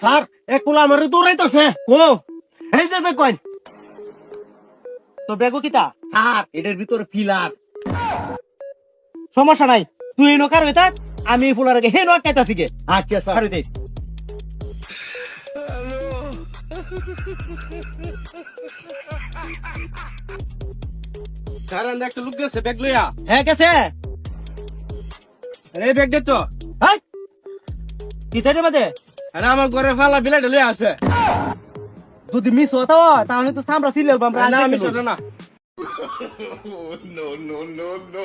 Sir এক পোলা আমার দৌড়াইতেছে ও এই যে দেখেন তো বেগো কিতা স্যার এটার ভিতরে পিলার সমস্যা নাই তুই এই নকার হয়ে থাক আমি এই পোলার আগে হে নকাইতাছি গে আচ্ছা স্যার দেখ স্যার আমরা একটা লোক গেছে ব্যাগ লইয়া। হ্যাঁ গেছে আরে ব্যাগ দে তো। হাই কিতা দেবা দে আরে আমার ঘরে ফালা বিলাইটা লইয়া আছে। যদি মিস হতো তাহলে তো সামরা সিলেল বামরা না আমি ছোট না। no, no, no, no.